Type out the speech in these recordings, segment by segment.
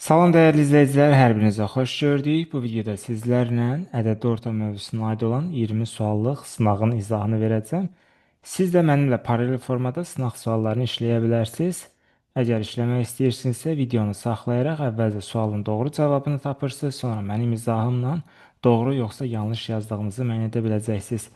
Salam dəyərli izləyicilər, hər birinizə xoş gördük. Bu videoda sizlərlə ədədi orta mövzusuna aid olan 20 suallıq sınağın izahını verəcəm. Siz də mənimlə paralel formada sınaq suallarını işləyə bilərsiniz. Əgər işləmək istəyirsinizsə, videonu saxlayaraq əvvəlcə sualın doğru cavabını tapırsınız, sonra mənim izahımla doğru yoxsa yanlış yazdığınızı müəyyən edə biləcəksiniz.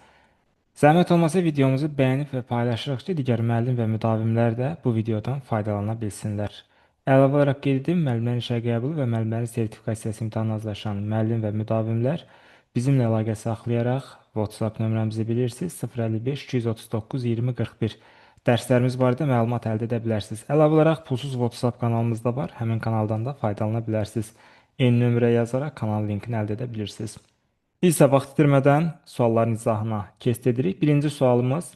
Zəhmət olmasa videomuzu bəyənib və paylaşırıq ki, digər müəllim və müdavimlər də bu videodan faydalana bilsinlər. Əlavə olaraq qeyd edim, müəllimlərin işə qəbulu və müəllimlərin sertifikasiyası imtahanına hazırlaşan müəllim və müdavimlər bizimlə əlaqə saxlayaraq WhatsApp nömrəmizi bilirsiniz 055 239 20 41 dərslərimiz barədə məlumat əldə edə bilərsiniz. Əlavə olaraq pulsuz WhatsApp kanalımız da var. Həmin kanaldan da faydalana bilərsiniz. Eyni nömrə yazaraq kanal linkini əldə edə bilirsiniz. Biz isə vaxt itirmədən sualların izahına keçid edirik. Birinci sualımız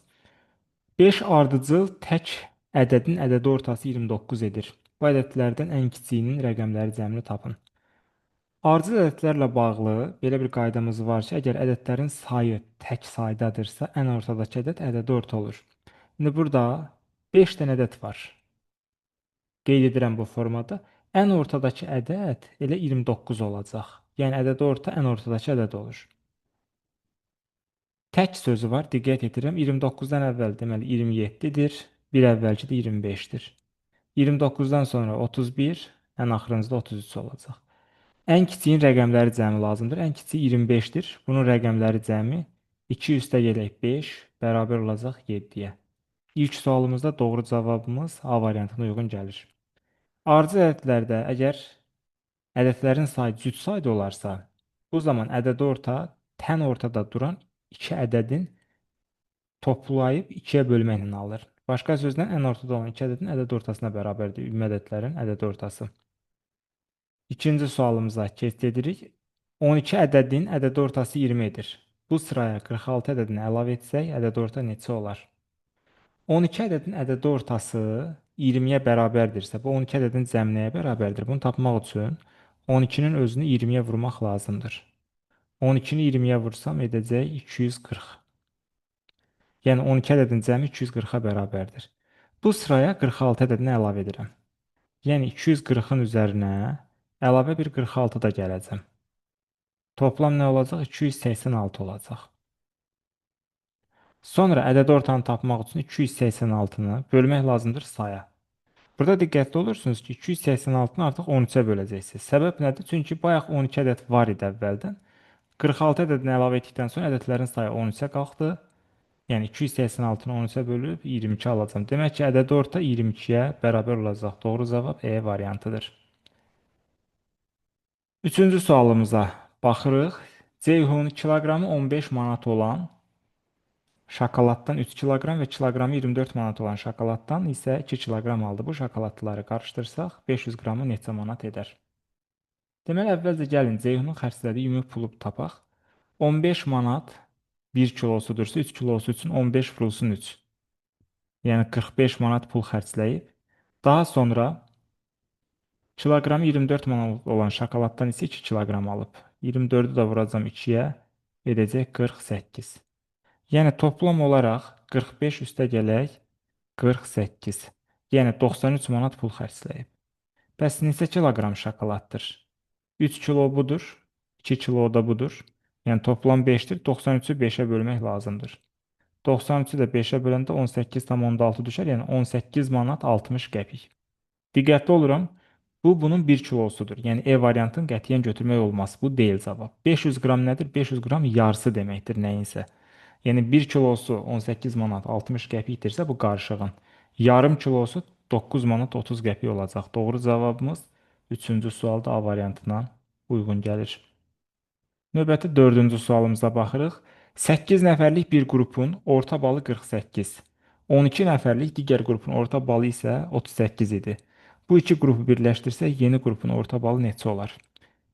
5 ardıcıl tək ədədin ədədi ortası 29 edir. Bu ədədlərdən ən kiçiyinin rəqəmləri cəmini tapın. Ardıcıl ədədlərlə bağlı belə bir qaydamız var ki, əgər ədədlərin sayı tək saydadırsa, ən ortadakı ədəd ədədi orta olur. İndi burada 5 dənə ədəd var. Qeyd edirəm bu formada. Ən ortadakı ədəd elə 29 olacaq. Yəni ədədi orta ən ortadakı ədəd olur. Tək sözü var, diqqət edirəm. 29-dan əvvəl deməli 27-dir. Bir əvvəlki də 25-dir. 29-dan sonra 31, ən axırıncıda 33 olacaq. Ən kiçiyin rəqəmləri cəmi lazımdır. Ən kiçiyi 25-dir. Bunun rəqəmləri cəmi 2 üstə gələk 5 bərabər olacaq 7-yə. İlk sualımızda doğru cavabımız A variantına uyğun gəlir. Ardıcıl ədədlərdə əgər ədədlərin sayı cüt sayda olarsa, bu zaman ədədi orta tən ortada duran iki ədədin toplayıb 2-yə bölməklə alır. Başqa sözlə ən ortada olan iki ədədin ədəd ortasına bərabərdir ümumi ədədlərin ədəd ortası. İkinci sualımıza keçid edirik. 12 ədədin ədəd ortası 20 edir. Bu sıraya 46 ədədini əlavə etsək, ədəd orta neçə olar? 12 ədədin ədəd ortası 20-yə bərabərdirsə, bu 12 ədədin cəmi nəyə bərabərdir? Bunu tapmaq üçün 12-nin özünü 20-yə vurmaq lazımdır. 12-ni 20-yə vursam edəcək 240. Yəni 12 ədədin cəmi 240-a bərabərdir. Bu sıraya 46 ədədini əlavə edirəm. Yəni 240-ın üzərinə əlavə bir 46 da gələcəm. Toplam nə olacaq? 286 olacaq. Sonra ədədi ortanı tapmaq üçün 286-nı bölmək lazımdır saya. Burada diqqətli olursunuz ki, 286-nı artıq 13-ə böləcəksiniz. Səbəb nədir? Çünki bayaq 12 ədəd var idi əvvəldən. 46 ədədini əlavə etdikdən sonra ədədlərin sayı 13-ə qalxdı. Yəni 286-nı 13-ə bölüb 22 alacağım. Demək ki, ədədi orta 22-yə bərabər olacaq. Doğru cavab E variantıdır. Üçüncü sualımıza baxırıq. Ceyhun kiloqramı 15 manat olan şokoladdan 3 kiloqram və kiloqramı 24 manat olan şokoladdan isə 2 kiloqram aldı. Bu şokoladları qarışdırsaq 500 qramı neçə manat edər? Deməli, əvvəlcə gəlin Ceyhunun xərclədiyi ümumi pulu tapaq. 15 manat 1 kilosudursa 3 kilosu üçün 15 vurulsun 3. Yəni 45 manat pul xərcləyib. Daha sonra kiloqramı 24 manat olan şokoladdan isə 2 kiloqram alıb. 24-ü də vuracam 2-yə, edəcək 48. Yəni toplam olaraq 45 üstə gələk 48. Yəni 93 manat pul xərcləyib. Bəs neçə kiloqram şokoladdır? 3 kilo budur, 2 kilo da budur. Yəni toplam 5-dir. 93-ü 5-ə bölmək lazımdır. 93-ü də 5-ə böləndə 18,6 düşər. Yəni 18 manat 60 qəpik. Diqqətli oluram. Bu bunun 1 kilosudur. Yəni E variantını qətiyyən götürmək olmaz. Bu deyil cavab. 500 qram nədir? 500 qram yarısı deməkdir nəyinsə. Yəni 1 kilosu 18 manat 60 qəpikdirsə bu qarışığın. Yarım kilosu 9 manat 30 qəpik olacaq. Doğru cavabımız 3-cü sualda A variantına uyğun gəlir. Növbəti 4-cü sualımıza baxırıq. 8 nəfərlik bir qrupun orta balı 48. 12 nəfərlik digər qrupun orta balı isə 38 idi. Bu iki qrupu birləşdirsək yeni qrupun orta balı neçə olar?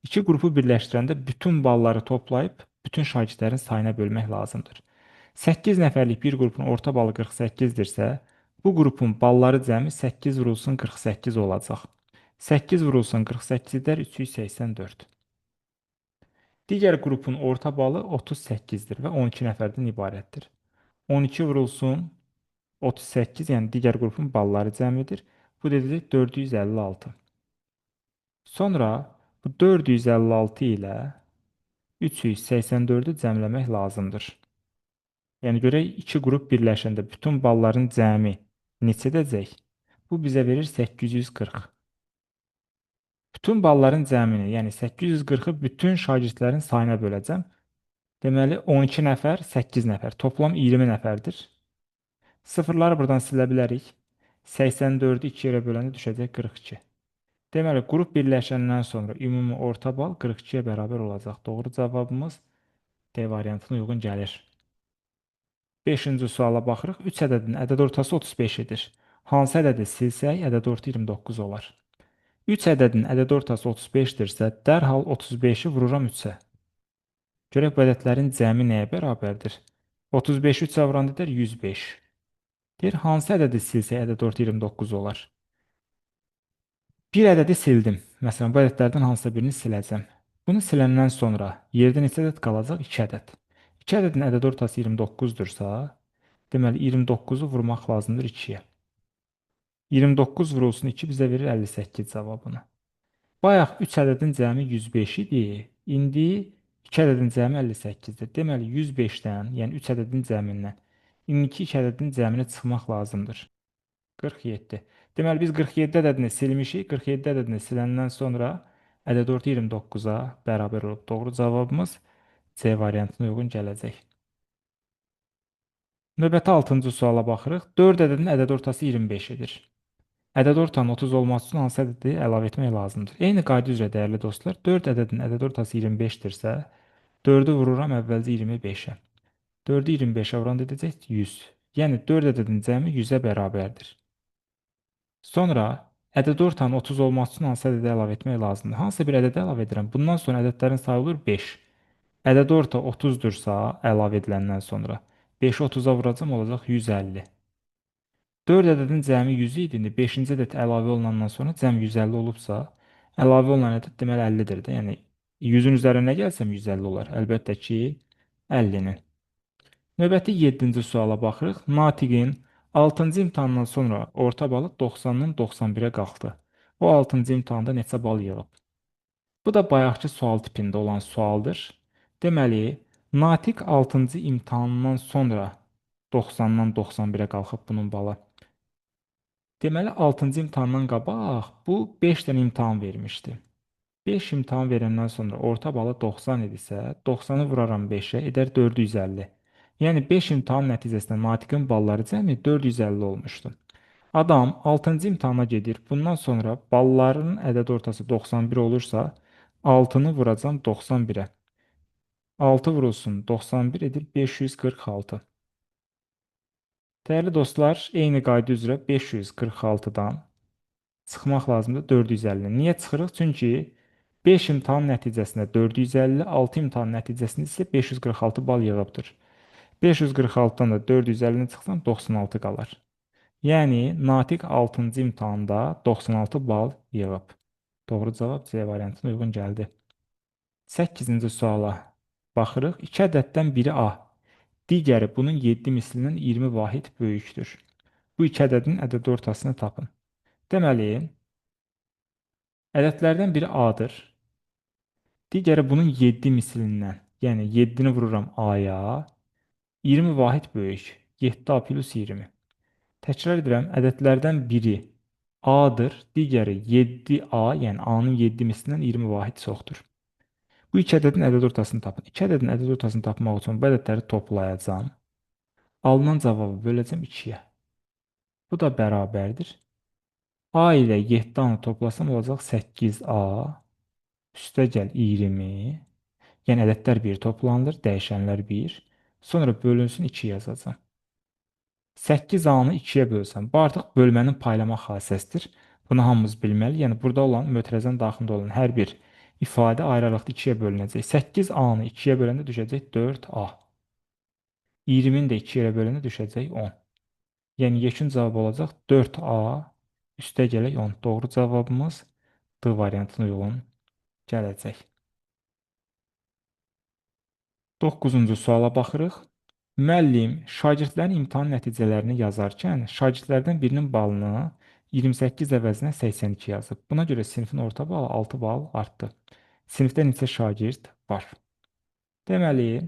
İki qrupu birləşdirəndə bütün balları toplayıb bütün şagirdlərin sayına bölmək lazımdır. 8 nəfərlik bir qrupun orta balı 48-dirsə, bu qrupun balları cəmi 8 vurulsun 48 olacaq. 8 vurulsun 48 edər 384. Digər qrupun orta balı 38-dir və 12 nəfərdən ibarətdir. 12 vurulsun 38, yəni digər qrupun balları cəmidir. Bu da edəcək 456. Sonra bu 456 ilə 384-ü cəmləmək lazımdır. Yəni görək iki qrup birləşəndə bütün balların cəmi neçə edəcək? Bu bizə verir 840. Bütün balların cəmini, yəni 840-ı bütün şagirdlərin sayına böləcəm. Deməli 12 nəfər, 8 nəfər, toplam 20 nəfərdir. Sıfırları buradan silə bilərik. 84-ü 2 yerə böləndə düşəcək 42. Deməli qrup birləşəndən sonra ümumi orta bal 42-yə bərabər olacaq. Doğru cavabımız D variantına uyğun gəlir. 5-ci suala baxırıq. 3 ədədinin ədəd ortası 35 edir. Hansı ədədi silsək, ədəd orta 29 olar. 3 ədədinin ədəd ortası 35-dirsə, dərhal 35-i vururam 3-ə. Görək bu ədədlərin cəmi nəyə bərabərdir? 35-i 3-ə vuranda edir 105. Deyir, hansı ədədi silsək, ədəd orta 29 olar. Bir ədədi sildim. Məsələn, bu ədədlərdən hansısa birini siləcəm. Bunu siləndən sonra yerdə neçə ədəd qalacaq? 2 ədəd. 2 ədədin ədəd ortası 29-dursa, deməli 29-u vurmaq lazımdır 2-yə. 29 vurulsun 2 bizə verir 58 cavabını. Bayaq 3 ədədin cəmi 105 idi. İndi 2 ədədin cəmi 58-dir. Deməli 105-dən, yəni 3 ədədin cəmindən indiki 2 ədədin cəminə çıxmaq lazımdır. 47. Deməli biz 47 ədədini silmişik. 47 ədədini siləndən sonra ədəd orta 29-a bərabər olub. Doğru cavabımız C variantına uyğun gələcək. Növbəti 6-cı suala baxırıq. 4 ədədin ədəd ortası 25 edir. Ədəd ortanın 30 olması üçün hansı ədədi əlavə etmək lazımdır? Eyni qayda üzrə dəyərli dostlar, 4 ədədin ədəd ortası 25-dirsə, 4-ü vururam əvvəlcə 25-ə. 4-ü 25-ə vuranda edəcək 100. Yəni 4 ədədin cəmi 100-ə bərabərdir. Sonra ədəd ortanın 30 olması üçün hansı ədədi əlavə etmək lazımdır? Hansı bir ədədi əlavə edirəm? Bundan sonra ədədlərin sayı olur 5. Ədəd orta 30-dursa əlavə ediləndən sonra 5-i 30-a vuracam, olacaq 150. 4 ədədin cəmi 100 idi. İndi 5-ci ədəd əlavə olunandan sonra cəm 150 olubsa, əlavə olunan ədəd deməli 50-dir də. Yəni 100-ün üzərinə nə gəlsəm 150 olar. Əlbəttə ki, 50-nin. Növbəti 7-ci suala baxırıq. Natiqin 6-cı imtahandan sonra orta balı 90-dan 91-ə qalxdı. O 6-cı imtahanda neçə bal yığıb? Bu da bayaqki sual tipində olan sualdır. Deməli, Natiq 6-cı imtahandan sonra 90-dan 91-ə qalxıb bunun balı. Deməli, 6-cı imtahandan qabaq bu 5 dənə imtahan vermişdi. 5 imtahan verəndən sonra orta balı 90 idisə, 90-ı vuraram 5-ə, edər 450. Yəni 5 imtahan nəticəsində Natiqin balları cəmi 450 olmuşdu. Adam 6-cı imtahana gedir. Bundan sonra ballarının ədəd ortası 91 olursa, 6-nı vuracam 91-ə. 6 vurulsun 91 edir 546. Dəyərli dostlar, eyni qayda üzrə 546-dan çıxmaq lazımdır 450. Niyə çıxırıq? Çünki 5 imtahan nəticəsində 450, 6 imtahan nəticəsində isə 546 bal yığıbdır. 546-dan da 450-ni çıxsam 96 qalar. Yəni, Natiq 6-cı imtahanda 96 bal yığıb. Doğru cavab C variantına uyğun gəldi. 8-ci suala baxırıq. 2 ədəddən biri A, digəri bunun 7 mislindən 20 vahid böyükdür. Bu iki ədədin ədəd ortasını tapın. Deməli, ədədlərdən biri A-dır. Digəri bunun 7 mislindən, yəni 7-ni vururam A-ya, 20 vahid böyük. 7A plus 20. Təkrar edirəm, ədədlərdən biri A-dır, digəri 7A, yəni A-nın 7 mislindən 20 vahid çoxdur. Bu iki ədədin ədəd ortasını tapın. 2 ədədin ədəd ortasını tapmaq üçün bu ədədləri toplayacağam. Alınan cavabı böləcəm 2-yə. Bu da bərabərdir. A ilə 7A-nı toplasam olacaq 8A üstə gəl 20. Yəni ədədlər 1 toplanılır, dəyişənlər 1. Sonra bölünsün 2 yazacağam. 8A-nı 2-yə bölsəm, bu artıq bölmənin paylama xassəsidir. Bunu hamımız bilməli. Yəni burada olan mötərizənin daxilində olan hər bir ifadə ayrı-ayrılıqda 2-yə bölünəcək. 8A-nı 2-yə böləndə düşəcək 4A. 20-ni də 2 yerə böləndə düşəcək 10. Yəni yekun cavab olacaq 4A üstə gələk 10. Doğru cavabımız D variantına uyğun gələcək. 9-cu suala baxırıq. Müəllim şagirdlərin imtahan nəticələrini yazarkən şagirdlərdən birinin balını 28 əvəzinə 82 yazıb. Buna görə sinifin orta balı 6 bal artdı. Sinifdə neçə şagird var? Deməli,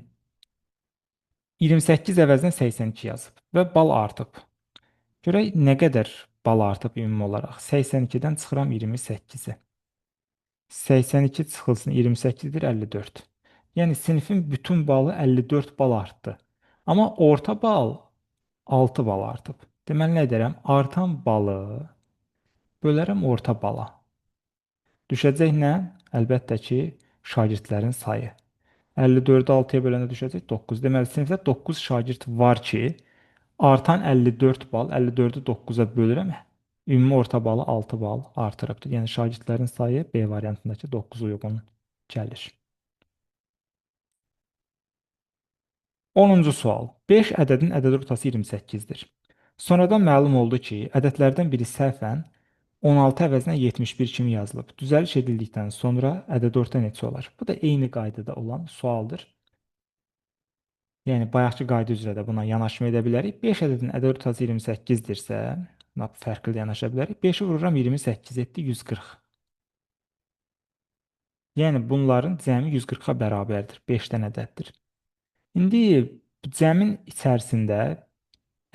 28 əvəzinə 82 yazıb və bal artıb. Görək nə qədər bal artıb ümumi olaraq. 82-dən çıxıram 28-i. 82 çıxılsın 28-dir 54. Yəni sinifin bütün balı 54 bal artdı. Amma orta bal 6 bal artıb. Deməli nə edərəm? Artan balı bölərəm orta bala. Düşəcək nə? Əlbəttə ki, şagirdlərin sayı. 54-ü 6-ya böləndə düşəcək 9. Deməli, sinifdə 9 şagird var ki, artan 54 bal, 54-ü 9-a bölürəm. Ümumi orta balı 6 bal artırıbdır. Yəni şagirdlərin sayı B variantındakı 9 uyğun gəlir. 10-cu sual. 5 ədədin ədəd ortası 28-dir. Sonradan məlum oldu ki, ədədlərdən biri səhvən 16 əvəzinə 71 kimi yazılıb. Düzəliş edildikdən sonra ədəd orta neçə olar? Bu da eyni qaydada olan sualdır. Yəni bayaqki qayda üzrə də buna yanaşma edə bilərik. 5 ədədin ədəd ortası 28-dirsə, fərqli də yanaşa bilərik. 5-i vururam 28 etdi 140. Yəni bunların cəmi 140-a bərabərdir. 5-dən ədəddir. İndi cəmin içərisində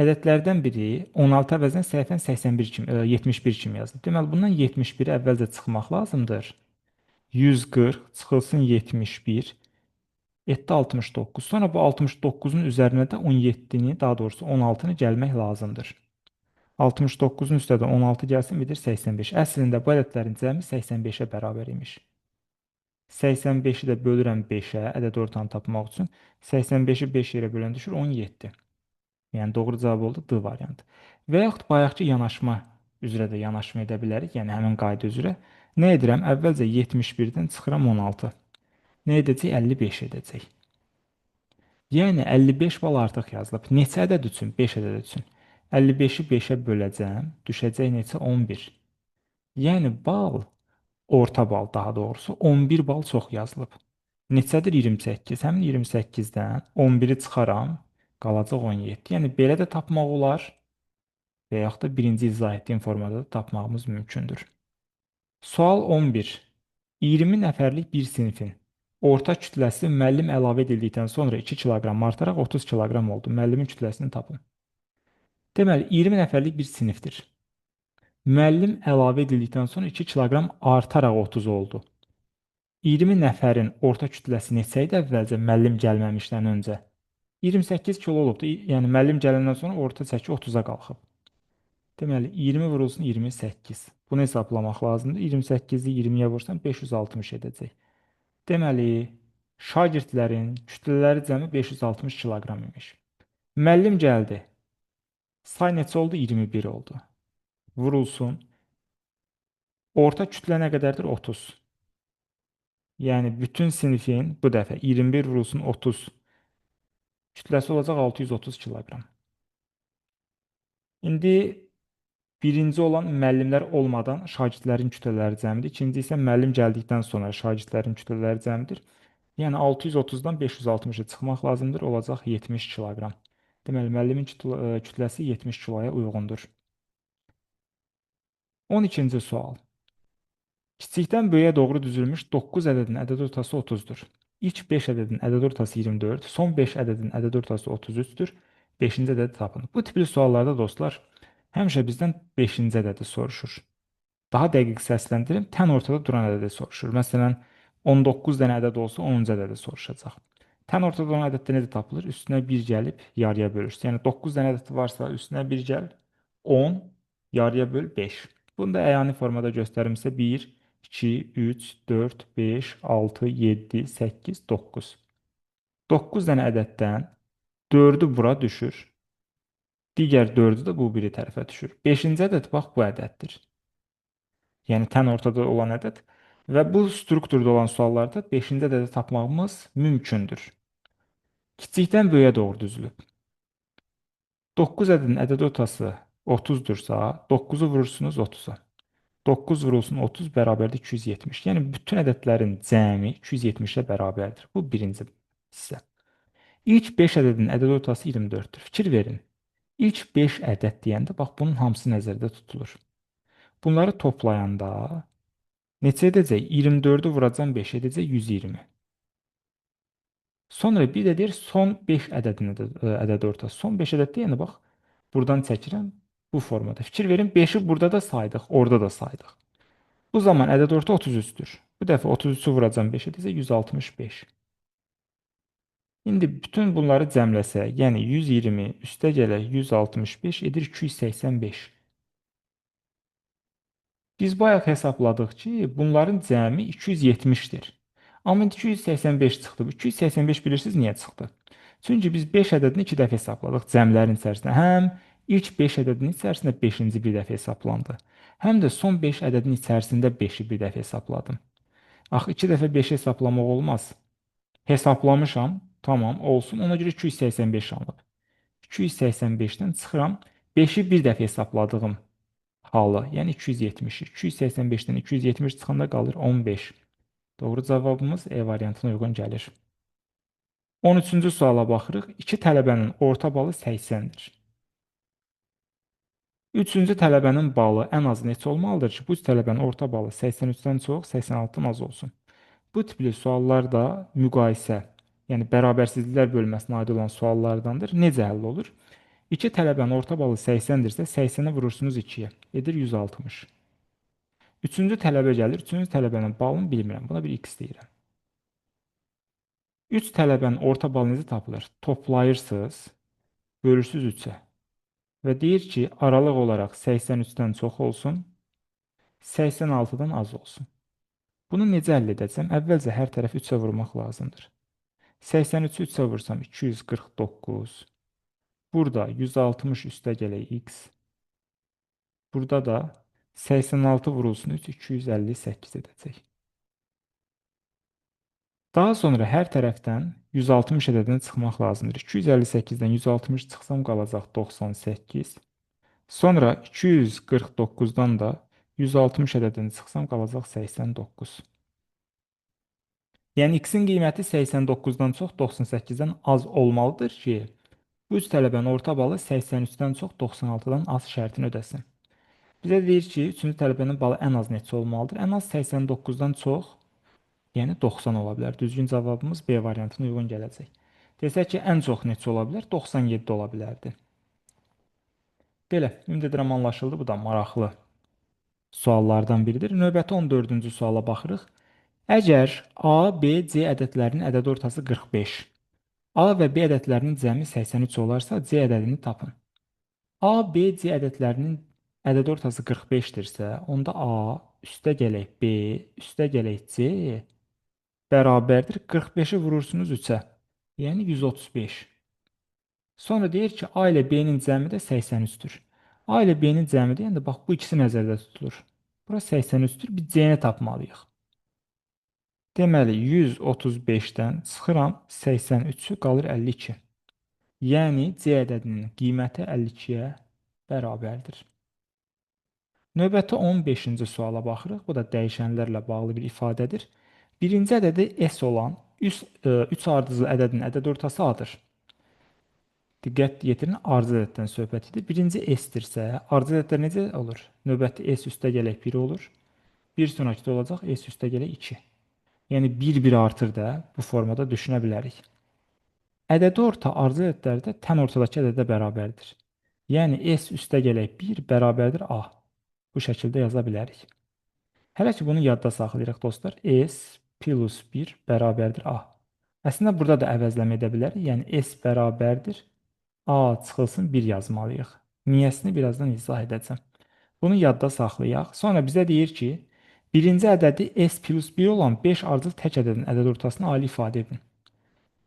ədədlərdən biri 16 əvəzinə səhvən 81 kimi, 71 kimi yazılıb. Deməli, bundan 71-i əvvəlcə çıxmaq lazımdır. 140 çıxılsın 71 etdi 69. Sonra bu 69-un üzərinə də 17-ni, daha doğrusu 16-nı gəlmək lazımdır. 69-un üstə də 16 gəlsin, bidir 85. Əslində bu ədədlərin cəmi 85-ə bərabər imiş. 85-i də bölürəm 5-ə, ədəd ortanı tapmaq üçün. 85-i 5 yerə bölən düşür 17. Yəni doğru cavab oldu D variantı. Və yaxud bayaqki yanaşma üzrə də yanaşma edə bilərik. Yəni həmin qayda üzrə. Nə edirəm? Əvvəlcə 71-dən çıxıram 16. Nə edəcək? 55 edəcək. Yəni 55 bal artıq yazılıb. Neçə ədəd üçün? 5 ədəd üçün. 55-i 5-ə böləcəm. Düşəcək neçə? 11. Yəni bal, orta bal daha doğrusu 11 bal çox yazılıb. Neçədir? 28. Həmin 28-dən 11-i çıxaram. Qalacaq 17. Yəni belə də tapmaq olar və yaxud da birinci izah etdiyim formada da tapmağımız mümkündür. Sual 11. 20 nəfərlik bir sinifin orta kütləsi müəllim əlavə edildikdən sonra 2 kiloqram artaraq 30 kiloqram oldu. Müəllimin kütləsini tapın. Deməli, 20 nəfərlik bir sinifdir. Müəllim əlavə edildikdən sonra 2 kiloqram artaraq 30 oldu. 20 nəfərin orta kütləsi neçə idi əvvəlcə müəllim gəlməmişdən öncə? 28 kilo olubdu. Yəni müəllim gələndən sonra orta çəki 30-a qalxıb. Deməli 20 vurulsun 28. Bunu hesablamaq lazımdır. 28-i 20-yə vursam 560 edəcək. Deməli şagirdlərin kütlələri cəmi 560 kiloqram imiş. Müəllim gəldi. Say neçə oldu? 21 oldu. Vurulsun. Orta kütlə nə qədərdir? 30. Yəni bütün sinifin bu dəfə 21 vurulsun 30 kütləsi olacaq 630 kiloqram. İndi birinci olan müəllimlər olmadan şagirdlərin kütlələri cəmidir. İkinci isə müəllim gəldikdən sonra şagirdlərin kütlələri cəmidir. Yəni 630-dan 560-a çıxmaq lazımdır. Olacaq 70 kiloqram. Deməli, müəllimin kütləsi 70 kiloya uyğundur. 12-ci sual. Kiçikdən böyüyə doğru düzülmüş 9 ədədin ədəd ortası 30-dur. İlk 5 ədədin ədəd ortası 24, son 5 ədədin ədəd ortası 33-dür. 5-ci ədədi tapın. Bu tipli suallarda dostlar, həmişə bizdən 5-ci ədədi soruşur. Daha dəqiq səsləndirim, tən ortada duran ədədi soruşur. Məsələn, 19 dənə ədəd olsa 10-cu ədədi soruşacaq. Tən ortada duran ədəddə necə tapılır? Üstünə 1 gəlib yarıya bölürsün. Yəni 9 dənə ədəd varsa üstünə 1 gəl, 10 yarıya böl 5. Bunu da əyani formada göstərimsə 1, 2, 3, 4, 5, 6, 7, 8, 9. 9 dənə ədəddən 4-ü bura düşür. Digər 4-ü də bu biri tərəfə düşür. 5-ci ədəd bax bu ədəddir. Yəni tən ortada olan ədəd və bu strukturda olan suallarda 5-ci ədədi tapmağımız mümkündür. Kiçikdən böyüyə doğru düzülüb. 9 ədədin ədəd ortası 30-dursa, 9-u vurursunuz 30-a. 9 vurulsun 30 bərabərdir 270. Yəni bütün ədədlərin cəmi 270-ə bərabərdir. Bu birinci hissə. İlk 5 ədədin ədəd ortası 24-dür. Fikir verin. İlk 5 ədəd deyəndə bax bunun hamısı nəzərdə tutulur. Bunları toplayanda neçə edəcək? 24'ü vuracam 5 edəcək 120. Sonra bir də deyir son 5 ədədini də ədəd ortası. Son 5 ədəd deyəndə bax buradan çəkirəm bu formada. Fikir verin 5'i burada da saydıq, orada da saydıq. Bu zaman ədəd orta 33'dür. Bu dəfə 33'ü vuracam 5 edəcək 165. İndi bütün bunları cəmləsək, yəni 120 üstə gələk 165 edir 285. Biz bayaq hesabladıq ki, bunların cəmi 270'dir. Amma indi 285 çıxdı. Bu 285 bilirsiniz niyə çıxdı? Çünki biz 5 ədədini 2 dəfə hesabladıq cəmlərin içərisində. Həm ilk 5 ədədinin içərisində 5-ci bir dəfə hesablandı. Həm də son 5 ədədinin içərisində 5-i bir dəfə hesabladım. Axı 2 dəfə 5-i hesablamaq olmaz. Hesablamışam, tamam, olsun. Ona görə 285 alınıb. 285-dən çıxıram. 5-i bir dəfə hesabladığım halı, yəni 270. 285'dən 270 çıxanda qalır 15. Doğru cavabımız E variantına uyğun gəlir. 13-cü suala baxırıq. 2 tələbənin orta balı 80-dir. 3-cü tələbənin balı ən az neçə olmalıdır ki, bu tələbənin orta balı 83-dən çox, 86-dan az olsun? Bu tipli suallarda müqayisə, yəni bərabərsizliklər bölməsinə aid olan suallardandır. Necə həll olur? 2 tələbənin orta balı 80-dirsə, 80-i vurursunuz 2-yə, edir 160. 3-cü tələbə gəlir, 3-cü tələbənin balını bilmirəm, buna bir x deyirəm. 3 tələbənin orta balı necə tapılır? Toplayırsınız, bölürsünüz 3-ə və deyir ki, aralıq olaraq 83-dən çox olsun, 86-dan az olsun. Bunu necə əldə edəcəm? Əvvəlcə hər tərəfi 3-ə vurmaq lazımdır. 83-ü 3-ə vursam 249. Burada 160 üstə gələk x. Burada da 86 vurulsun 3, 258 edəcək. Daha sonra hər tərəfdən 160 ədədini çıxmaq lazımdır. 258-dən 160 çıxsam qalacaq 98. Sonra 249-dan da 160 ədədini çıxsam qalacaq 89. Yəni x-in qiyməti 89-dan çox, 98-dən az olmalıdır ki, bu üç tələbənin orta balı 83-dən çox, 96-dan az şərtini ödəsin. Bizə deyir ki, 3-cü tələbənin balı ən az neçə olmalıdır? Ən az 89-dan çox, yəni 90 ola bilər. Düzgün cavabımız B variantına uyğun gələcək. Desək ki, ən çox neçə ola bilər? 97 ola bilərdi. Belə, ümid edirəm anlaşıldı. Bu da maraqlı suallardan biridir. Növbəti 14-cü suala baxırıq. Əgər A, B, C ədədlərinin ədəd ortası 45, A və B ədədlərinin cəmi 83 olarsa, C ədədini tapın. A, B, C ədədlərinin ədəd ortası 45-dirsə, onda A üstə gələk B, üstə gələk C bərabərdir. 45-i vurursunuz 3-ə, yəni 135. Sonra deyir ki, A ilə B-nin cəmi də 83-dür. A ilə B-nin cəmi deyəndə, bax, bu ikisi nəzərdə tutulur. Bura 83-dür, biz C-ni tapmalıyıq. Deməli, 135-dən çıxıram 83-ü, qalır 52. Yəni, C ədədinin qiyməti 52-yə bərabərdir. Növbəti 15-ci suala baxırıq. Bu da dəyişənlərlə bağlı bir ifadədir. Birinci ədədi S olan 3 ardıcıl ədədin ədəd ortası A-dır. Diqqət yetirin, ardıcıl ədəddən söhbət edir. Birinci S-dirsə, ardıcıl ədədlər necə olur? Növbəti S üstə gələk 1 olur. Bir sonraki də olacaq S üstə gələk 2. Yəni 1 artır da bu formada düşünə bilərik. Ədədi orta ardıcıl ədədlərdə tən ortadakı ədədə bərabərdir. Yəni S üstə gələk 1 bərabərdir A. Bu şəkildə yaza bilərik. Hələ ki bunu yadda saxlayırıq dostlar. S plus 1 bərabərdir A. Əslində burada da əvəzləmə edə bilərik. Yəni S bərabərdir A çıxılsın 1 yazmalıyıq. Niyəsini birazdan izah edəcəm. Bunu yadda saxlayaq. Sonra bizə deyir ki, birinci ədədi S plus 1 olan 5 ardıcıl tək ədədin ədəd ortasını ali ifadə edin.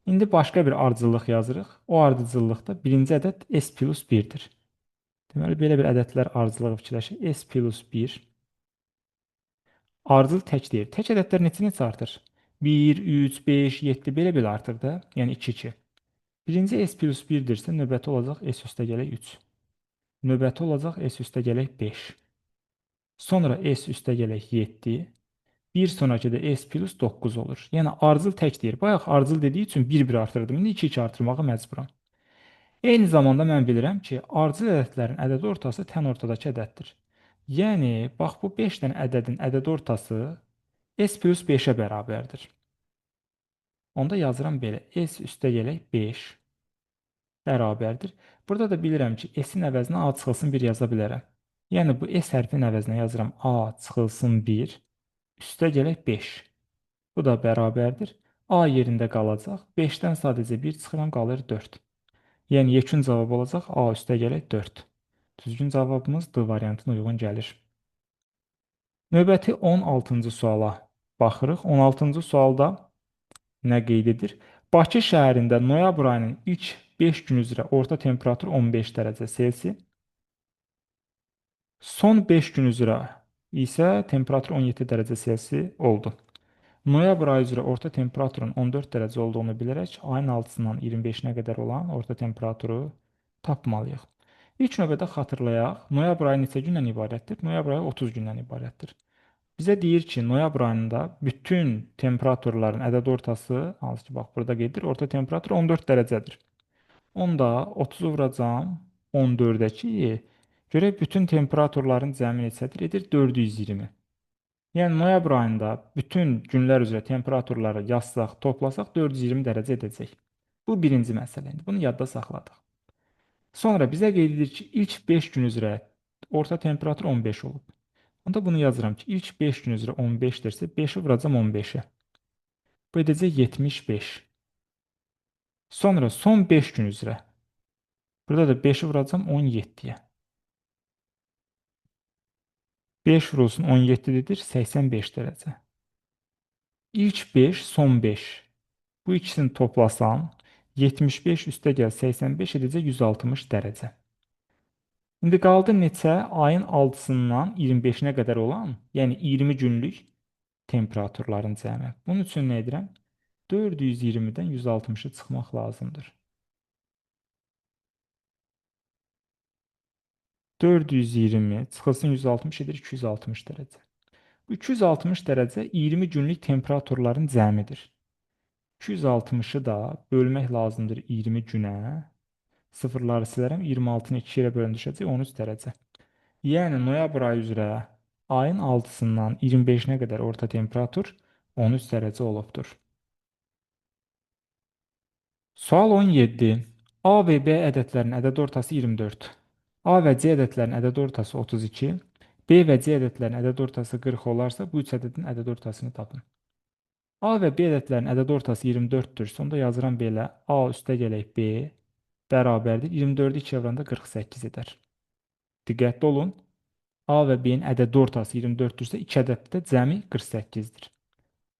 İndi başqa bir ardıcıllıq yazırıq. O ardıcıllıqda birinci ədəd S plus 1-dir. Deməli, belə bir ədədlər ardıcılığı fikirləşək. S plus 1 ardıcıl tək deyil. Tək ədədlər neçə artır? 1, 3, 5, 7 belə artır da. Yəni 2, 2. Birinci S plus 1-dirsə, növbəti olacaq S üstə gələk 3. Növbəti olacaq S üstə gələk 5. Sonra S üstə gələk 7. Bir sonraki də S plus 9 olur. Yəni ardıcıl tək deyir. Bayaq ardıcıl dediyi üçün 1 artırdım. İndi 2 artırmağa məcburam. Eyni zamanda mən bilirəm ki, ardıcıl ədədlərin ədəd ortası tən ortadakı ədəddir. Yəni, bax bu 5 dənə ədədin ədəd ortası s plus 5-ə bərabərdir. Onda yazıram belə. S üstəgələk 5 bərabərdir. Burada da bilirəm ki, s-in əvəzinə a çıxılsın 1 yaza bilərəm. Yəni, bu s hərfinin əvəzinə yazıram a çıxılsın 1 üstəgələk 5. Bu da bərabərdir. A yerində qalacaq. 5-dən sadəcə 1 çıxıram, qalır 4. Yəni, yekun cavab olacaq a üstəgələk 4. Düzgün cavabımız D variantına uyğun gəlir. Növbəti 16-cı suala baxırıq. 16-cı sualda nə qeyd edir? Bakı şəhərində noyabr ayının ilk 5 gün üzrə orta temperatur 15 dərəcə Selsi, son 5 gün üzrə isə temperatur 17 dərəcə Selsi oldu. Noyabr ayı üzrə orta temperaturun 14 dərəcə olduğunu bilərək ayın 6-sından 25-nə qədər olan orta temperaturu tapmalıyıq. İlk növbədə xatırlayaq, noyabr ayı neçə gündən ibarətdir? Noyabr ayı 30 gündən ibarətdir. Bizə deyir ki, noyabr ayında bütün temperaturların ədəd ortası, hansı ki, bax, burada qeyd edir, orta temperatur 14 dərəcədir. Onda 30-u vuracam 14-ə ki, görək bütün temperaturların cəmi neçədir? Edir 420. Yəni, noyabr ayında bütün günlər üzrə temperaturları yazsaq, toplasaq 420 dərəcə edəcək. Bu birinci məsələ. Bunu yadda saxladıq. Sonra bizə qeyd edir ki, ilk 5 gün üzrə orta temperatur 15 olub. Onda bunu yazıram ki, ilk 5 gün üzrə 15-dirsə, 5-i vuracam 15-ə. Bu edəcək 75. Sonra son 5 gün üzrə. Burada da 5-i vuracam 17-yə. 5 vurulsun 17-dir, 85 dərəcə. İlk 5, son 5. Bu ikisini toplasam, 75 üstə gəl 85 edəcək 160 dərəcə. İndi qaldı neçə? Ayın 6-sından 25-nə qədər olan, yəni 20 günlük temperaturların cəmi. Bunun üçün nə edirəm? 420-dən 160-ı çıxmaq lazımdır. 420 çıxılsın 160 edir 260 dərəcə. Bu 260 dərəcə 20 günlük temperaturların cəmidir. 260-ı da bölmək lazımdır 20 günə. Sıfırları silərəm. 26-nı 2 ilə bölün düşəcək 13 dərəcə. Yəni, noyabr ayı üzrə ayın 6-sından 25-nə qədər orta temperatur 13 dərəcə olubdur. Sual 17. A və B ədədlərinin ədəd ortası 24. A və C ədədlərinin ədəd ortası 32. B və C ədədlərinin ədəd ortası 40 olarsa, bu üç ədədin ədəd ortasını tapın. A və B ədədlərinin ədəd ortası 24-dür. Sonda yazıram belə. A üstəgələk B bərabərdir. 24-ü 2-yə vuranda 48 edər. Diqqətli olun. A və B-nin ədəd ortası 24-dürsə, 2 ədəd də cəmi 48-dir.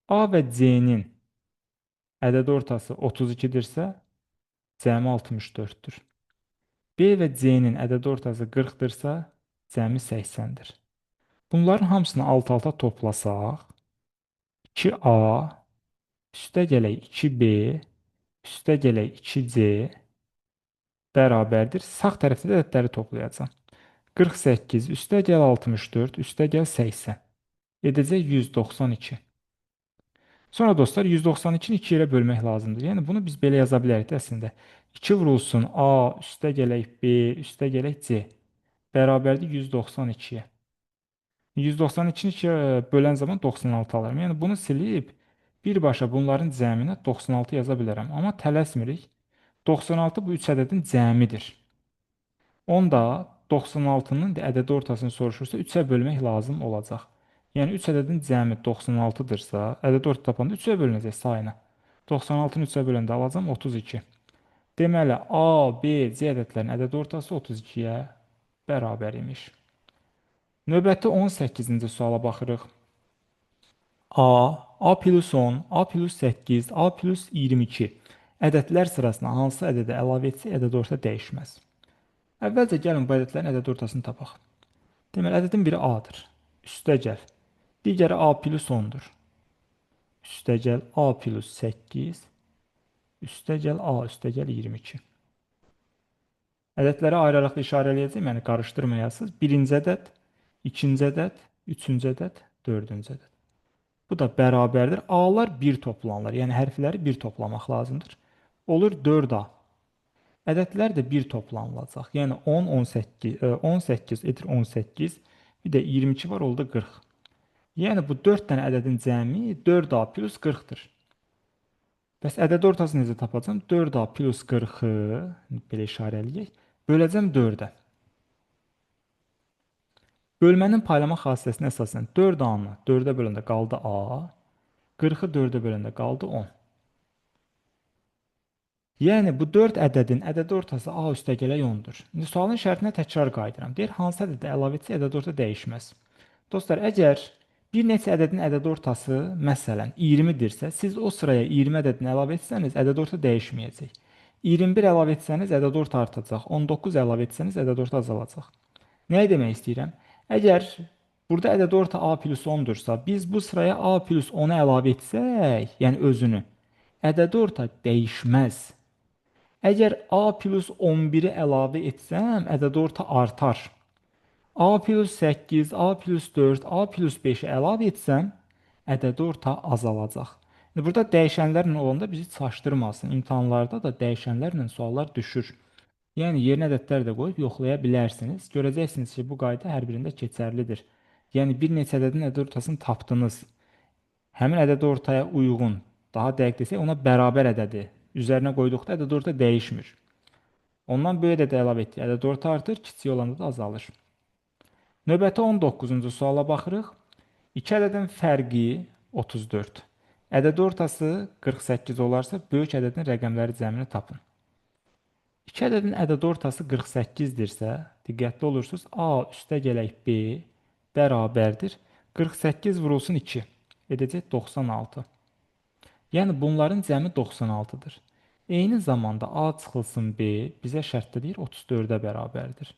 A və C-nin ədəd ortası 32-dirsə, cəmi 64-dür. B və C-nin ədəd ortası 40-dırsa, cəmi 80-dir. Bunların hamısını alt-alta toplasaq, 2A üstəgələk 2B üstəgələk 2C bərabərdir. Sağ tərəfdə də ədədləri toplayacağam. 48 üstəgəl 64 üstəgəl 80 edəcək 192. Sonra dostlar 192-ni 2 ilə bölmək lazımdır. Yəni bunu biz belə yaza bilərik də əslində. 2 vurulsun A üstəgələk B üstəgələk C bərabərdir 192-yə. 192-ni 2-yə bölən zaman 96 alıram. Yəni bunu silib birbaşa bunların cəminə 96 yaza bilərəm. Amma tələsmirik. 96 bu üç ədədin cəmidir. Onda 96-nın ədəd ortasını soruşursa 3-ə bölmək lazım olacaq. Yəni 3 ədədin cəmi 96-dırsa, ədəd orta tapanda 3-ə bölünəcək sayına. 96-nı 3-ə böləndə alacam 32. Deməli, A, B, C ədədlərinin ədəd ortası 32-yə bərabər imiş. Növbəti 18-ci suala baxırıq. A, A plus 10, A plus 8, A plus 22 ədədlər sırasına hansı ədədə əlavə etsə ədəd orta dəyişməz. Əvvəlcə gəlin bu ədədlərin ədəd ortasını tapaq. Deməli, ədədin biri A-dır. Üstəgəl. Digəri A plus 10-dur. Üstəgəl A plus 8. Üstəgəl A üstəgəl 22. Ədədləri ayrı-ayrılıqda işarələyəcəm, yəni qarışdırmayasınız. Birinci ədəd, ikinci ədəd, üçüncü ədəd, dördüncü ədəd. Bu da bərabərdir. A-lar 1 toplanılır. Yəni hərfləri 1 toplamaq lazımdır. Olur 4A. Ədədlər də 1 toplanılacaq. Yəni 10, 18, 18 edir 18 Bir də 22 var, oldu 40. Yəni bu 4 dənə ədədin cəmi 4A plus 40-dır. Bəs ədəd ortasını necə tapacağam? 4A plus 40-ı belə işarələyək. Böləcəm 4-ə. Bölmənin paylama xassəsinə əsasən 4A-nı 4-ə böləndə qaldı A, 40-ı 4-ə böləndə qaldı 10. Yəni bu 4 ədədin ədəd ortası A üstəgələk 10-dur. İndi sualın şərtinə təkrar qayıdıram. Deyir, hansı ədədə əlavə etsə ədəd orta dəyişməz. Dostlar, əgər bir neçə ədədin ədəd ortası məsələn 20-dirsə, siz o sıraya 20 ədədini əlavə etsəniz, ədəd orta dəyişməyəcək. 21 əlavə etsəniz, ədəd orta artacaq. 19 əlavə etsəniz, ədəd orta azalacaq. Nəyi demək istəyirəm? Əgər burada ədəd orta A plus 10-dursa, biz bu sıraya A plus 10-u əlavə etsək, yəni özünü, ədəd orta dəyişməz. Əgər A plus 11-i əlavə etsəm, ədəd orta artar. A plus 8, A plus 4, A plus 5-i əlavə etsəm, ədəd orta azalacaq. Burada dəyişənlərlə olanda bizi çaşdırmasın. İmtahanlarda da dəyişənlərlə suallar düşür. Yəni yerinə ədədlər də qoyub yoxlaya bilərsiniz. Görəcəksiniz ki, bu qayda hər birində keçərlidir. Yəni bir neçə ədədin ədəd ortasını tapdınız. Həmin ədəd ortaya uyğun, daha dəqiq desək, ona bərabər ədədi üzərinə qoyduqda ədəd orta dəyişmir. Ondan böyük ədədə əlavə etdik. Ədəd orta artır, kiçik olanda da azalır. Növbəti 19-cu suala baxırıq. 2 ədədin fərqi 34. Ədəd ortası 48 olarsa, böyük ədədin rəqəmləri cəmini tapın. 2 ədədin ədəd ortası 48-dirsə, diqqətli olursunuz, A üstəgələk B bərabərdir. 48 vurulsun 2, edəcək 96. Yəni bunların cəmi 96-dır. Eyni zamanda A çıxılsın B bizə şərtdə deyir 34-ə bərabərdir.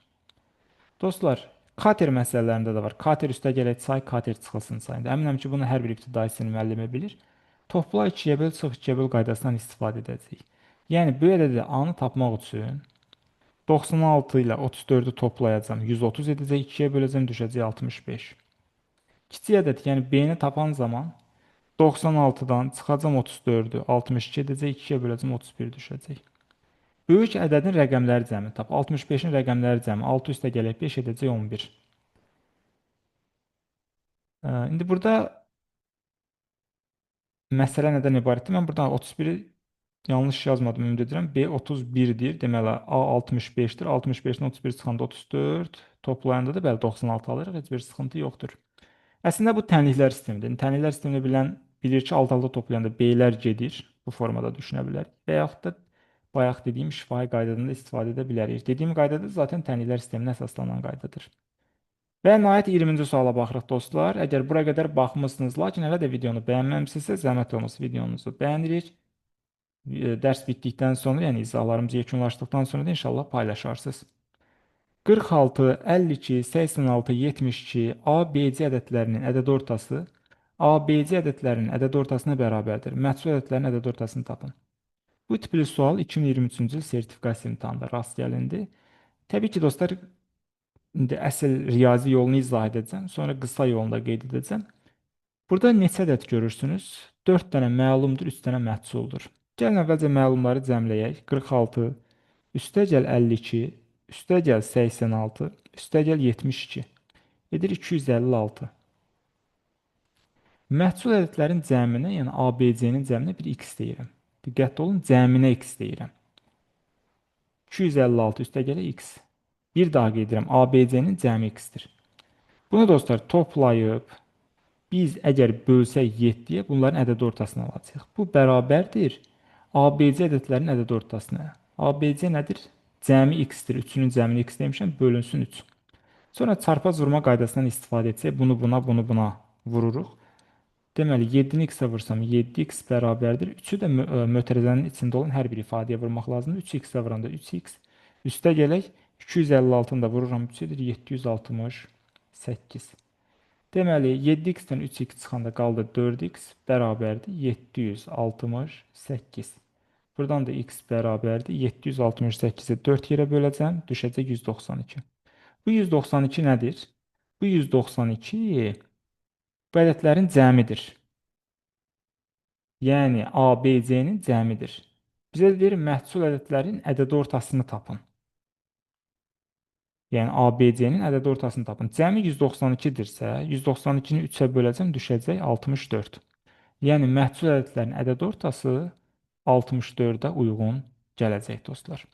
Dostlar, kater məsələlərində də var. Kater üstəgələk say, kater çıxılsın sayında. Əminəm ki, bunu hər bir ibtidai sinif müəllimi bilir. Topla 2-yə böl, çıx 2-yə böl qaydasından istifadə edəcəyik. Yəni böyük ədədi A-nı tapmaq üçün 96 ilə 34-ü toplayacağam. 130 edəcək, 2-yə böləcəm, düşəcək 65. Kiçik ədəd, yəni B-ni tapan zaman 96-dan çıxacam 34-ü, 62 edəcək, 2-yə böləcəm 31 düşəcək. Böyük ədədin rəqəmləri cəmi tap. 65-in rəqəmləri cəmi 6 üstə gələk 5 edəcək 11. İndi burada məsələ nədən ibarətdir? Mən burada 31-i yanlış yazmadım, ümid edirəm. B 31-dir. Deməli A 65-dir. 65-dən 31 çıxanda 34. Toplayanda da bəli 96 alırıq. Heç bir sıxıntı yoxdur. Əslində bu tənliklər sistemidir. Tənliklər sistemini bilən bilir ki, alt-alta toplayanda B-lər gedir. Bu formada düşünə bilər. Və yaxud da bayaq dediyim şifahi qaydadan da istifadə edə bilərik. Dediyim qayda da zaten tənliklər sisteminə əsaslanan qaydadır. Və nəhayət 20-ci suala baxırıq dostlar. Əgər bura qədər baxmısınız, lakin hələ də videonu bəyənməmisinizsə, zəhmət olmasa videomuzu bəyənirik. Dərs bitdikdən sonra, yəni izahlarımız yekunlaşdıqdan sonra da inşallah paylaşarsınız. 46, 52, 86, 72 ABC ədədlərinin ədəd ortası ABC ədədlərinin ədəd ortasına bərabərdir. Məhdud ədədlərin ədəd ortasını tapın. Bu tipli sual 2023-cü il sertifikasiya imtahanında rast gəlindi. Təbii ki, dostlar, indi əsl riyazi yolunu izah edəcəm, sonra qısa yolunu da qeyd edəcəm. Burada neçə ədəd görürsünüz? 4 dənə məlumdur, 3 dənə məhsuldur. Gəlin əvvəlcə məlumları cəmləyək. 46, üstəgəl 52, üstəgəl 86, üstəgəl 72. Edir 256. Məhsul ədədlərin cəminə, yəni ABC-nin cəminə bir x deyirəm. Diqqətli olun, cəminə x deyirəm. 256 üstəgələ x. Bir daha qeyd edirəm, ABC-nin cəmi x-dir. Bunu dostlar toplayıb, biz əgər bölsək 7-yə bunların ədəd ortasını alacağıq. Bu bərabərdir ABC ədədlərinin ədəd ortasına. ABC nədir? Cəmi x-dir. 3-ünün cəmini x demişəm, bölünsün 3. Sonra çarpaz vurma qaydasından istifadə etsək, bunu buna vururuq. Deməli, 7-ni x-ə vursam 7x bərabərdir. 3-ü də mötərizənin içində olan hər bir ifadəyə vurmaq lazımdır. 3x-ə vuranda 3x. Üstə gələk, 256-nı da vururam 3 edir, 768. Deməli, 7x-dən 3x çıxanda qaldı 4x bərabərdir 768. Buradan da x bərabərdir 768-i 4 yerə böləcəm, düşəcək 192. Bu 192 nədir? Bu 192 bu ədədlərin cəmidir. Yəni ABC-nin cəmidir. Bizə deyir məhsul ədədlərin ədəd ortasını tapın. Yəni ABC-nin ədəd ortasını tapın. Cəmi 192-dirsə, 192-ni 3-ə böləcəm, düşəcək 64. Yəni məhsul ədədlərin ədəd ortası 64-ə uyğun gələcək dostlar.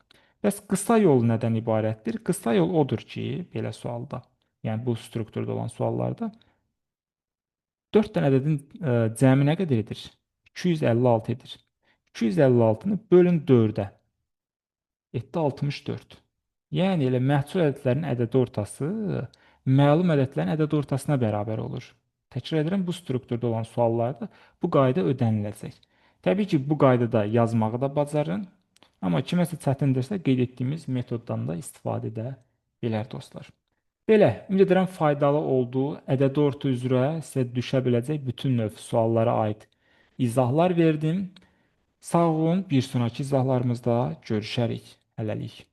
Bəs qısa yol nədən ibarətdir? Qısa yol odur ki, belə sualda, yəni bu strukturda olan suallarda 4 dənə ədədin cəmi nə qədər edir? 256 edir. 256-nı bölün 4-ə. Etdi 64. Yəni elə məhsul ədədlərinin ədəd ortası məlum ədədlərin ədəd ortasına bərabər olur. Təkrar edirəm, bu strukturda olan suallarda bu qayda ödəniləcək. Təbii ki, bu qaydada yazmağı da bacarın, amma kiməsə çətindirsə qeyd etdiyimiz metoddan da istifadə edə bilər dostlar. Belə, ümid edirəm faydalı oldu. Ədəd orta üzrə sizə düşə biləcək bütün növ suallara aid izahlar verdim. Sağ olun, bir sonrakı izahlarımızda görüşərik. Hələlik.